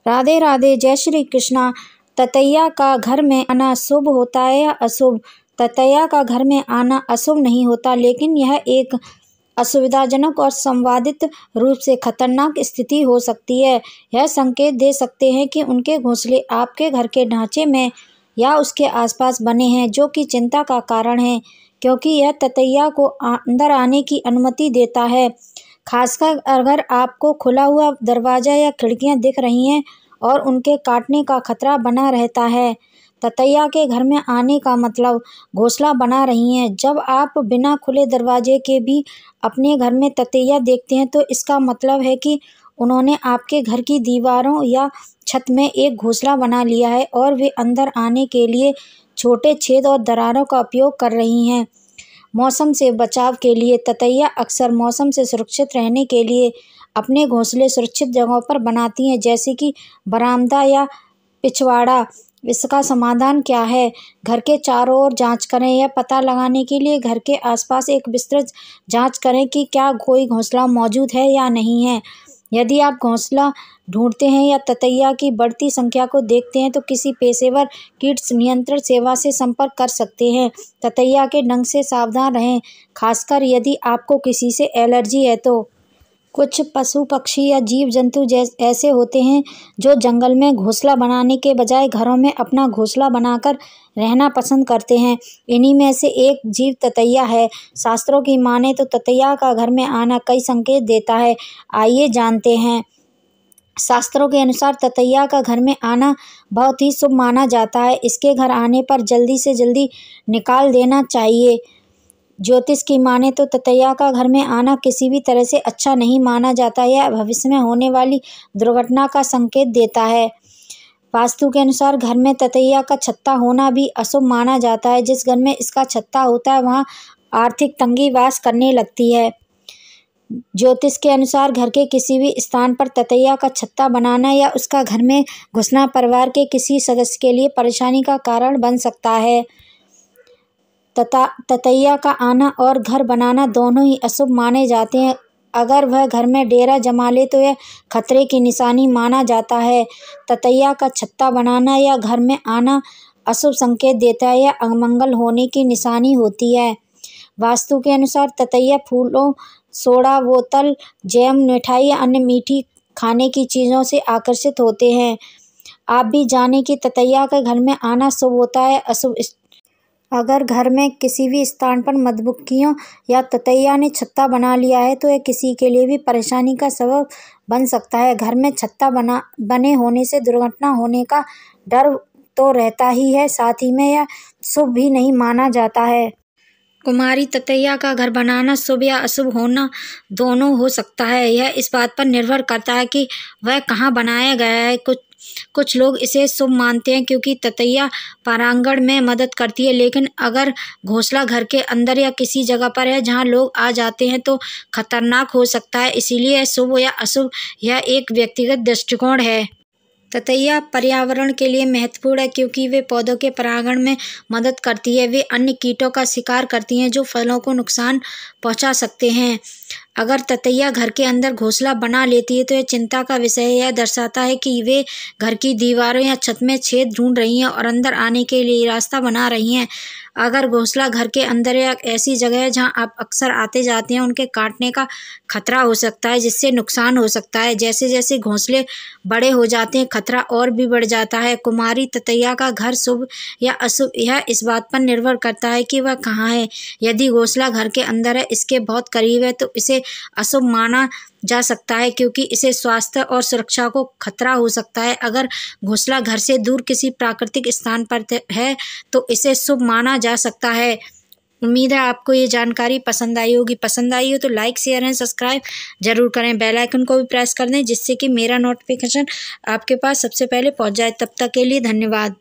राधे राधे, जय श्री कृष्णा। ततैया का घर में आना शुभ होता है या अशुभ? ततैया का घर में आना अशुभ नहीं होता, लेकिन यह एक असुविधाजनक और संवादित रूप से खतरनाक स्थिति हो सकती है। यह संकेत दे सकते हैं कि उनके घोंसले आपके घर के ढांचे में या उसके आसपास बने हैं, जो कि चिंता का कारण है, क्योंकि यह ततैया को अंदर आने की अनुमति देता है, खासकर अगर आपको खुला हुआ दरवाज़ा या खिड़कियां दिख रही हैं और उनके काटने का खतरा बना रहता है। ततैया के घर में आने का मतलब घोंसला बना रही हैं। जब आप बिना खुले दरवाजे के भी अपने घर में ततैया देखते हैं, तो इसका मतलब है कि उन्होंने आपके घर की दीवारों या छत में एक घोंसला बना लिया है और वे अंदर आने के लिए छोटे छेद और दरारों का उपयोग कर रही हैं। मौसम से बचाव के लिए ततैया अक्सर मौसम से सुरक्षित रहने के लिए अपने घोंसले सुरक्षित जगहों पर बनाती हैं, जैसे कि बरामदा या पिछवाड़ा। इसका समाधान क्या है? घर के चारों ओर जांच करें। यह पता लगाने के लिए घर के आसपास एक विस्तृत जांच करें कि क्या कोई घोंसला मौजूद है या नहीं है। यदि आप घोंसला ढूंढते हैं या ततैया की बढ़ती संख्या को देखते हैं, तो किसी पेशेवर कीट नियंत्रण सेवा से संपर्क कर सकते हैं। ततैया के डंक से सावधान रहें, खासकर यदि आपको किसी से एलर्जी है तो। कुछ पशु पक्षी या जीव जंतु ऐसे होते हैं जो जंगल में घोंसला बनाने के बजाय घरों में अपना घोंसला बनाकर रहना पसंद करते हैं। इन्हीं में से एक जीव ततैया है। शास्त्रों की माने तो ततैया का घर में आना कई संकेत देता है। आइए जानते हैं। शास्त्रों के अनुसार ततैया का घर में आना बहुत ही शुभ माना जाता है। इसके घर आने पर जल्दी से जल्दी निकाल देना चाहिए। ज्योतिष की माने तो ततैया का घर में आना किसी भी तरह से अच्छा नहीं माना जाता। यह भविष्य में होने वाली दुर्घटना का संकेत देता है। वास्तु के अनुसार घर में ततैया का छत्ता होना भी अशुभ माना जाता है। जिस घर में इसका छत्ता होता है, वहाँ आर्थिक तंगी वास करने लगती है। ज्योतिष के अनुसार घर के किसी भी स्थान पर ततैया का छत्ता बनाना या उसका घर में घुसना परिवार के किसी सदस्य के लिए परेशानी का कारण बन सकता है। ततैया का आना और घर बनाना दोनों ही अशुभ माने जाते हैं। अगर वह घर में डेरा जमा ले तो यह खतरे की निशानी माना जाता है। ततैया का छत्ता बनाना या घर में आना अशुभ संकेत देता है या अमंगल होने की निशानी होती है। वास्तु के अनुसार ततैया फूलों, सोडा बोतल, जैम, मिठाई या अन्य मीठी खाने की चीज़ों से आकर्षित होते हैं। आप भी जानें कि ततैया के घर में आना शुभ होता है अशुभ। अगर घर में किसी भी स्थान पर मधुमक्खियों या ततैया ने छत्ता बना लिया है, तो यह किसी के लिए भी परेशानी का सबब बन सकता है। घर में छत्ता बने होने से दुर्घटना होने का डर तो रहता ही है, साथ ही में यह शुभ भी नहीं माना जाता है। कुमारी ततैया का घर बनाना शुभ या अशुभ होना दोनों हो सकता है। यह इस बात पर निर्भर करता है कि वह कहाँ बनाया गया है। कुछ लोग इसे शुभ मानते हैं क्योंकि ततैया परागण में मदद करती है, लेकिन अगर घोंसला घर के अंदर या किसी जगह पर है जहां लोग आ जाते हैं तो खतरनाक हो सकता है। इसीलिए शुभ या अशुभ यह एक व्यक्तिगत दृष्टिकोण है। ततैया पर्यावरण के लिए महत्वपूर्ण है क्योंकि वे पौधों के परागण में मदद करती है। वे अन्य कीटों का शिकार करती हैं जो फलों को नुकसान पहुंचा सकते हैं। अगर ततैया घर के अंदर घोंसला बना लेती है तो यह चिंता का विषय है। यह दर्शाता है कि वे घर की दीवारों या छत में छेद ढूंढ रही हैं और अंदर आने के लिए रास्ता बना रही हैं। अगर घोंसला घर के अंदर या ऐसी जगह है जहां आप अक्सर आते जाते हैं, उनके काटने का खतरा हो सकता है, जिससे नुकसान हो सकता है। जैसे जैसे घोंसले बड़े हो जाते हैं, खतरा और भी बढ़ जाता है। कुमारी ततैया का घर शुभ या अशुभ यह इस बात पर निर्भर करता है कि वह कहाँ है। यदि घोंसला घर के अंदर है, इसके बहुत करीब है, तो इसे अशुभ माना जा सकता है क्योंकि इसे स्वास्थ्य और सुरक्षा को खतरा हो सकता है। अगर घोंसला घर से दूर किसी प्राकृतिक स्थान पर है तो इसे शुभ माना जा सकता है। उम्मीद है आपको ये जानकारी पसंद आई होगी। पसंद आई हो तो लाइक, शेयर एंड सब्सक्राइब जरूर करें। बेल आइकन को भी प्रेस कर दें जिससे कि मेरा नोटिफिकेशन आपके पास सबसे पहले पहुंच जाए। तब तक के लिए धन्यवाद।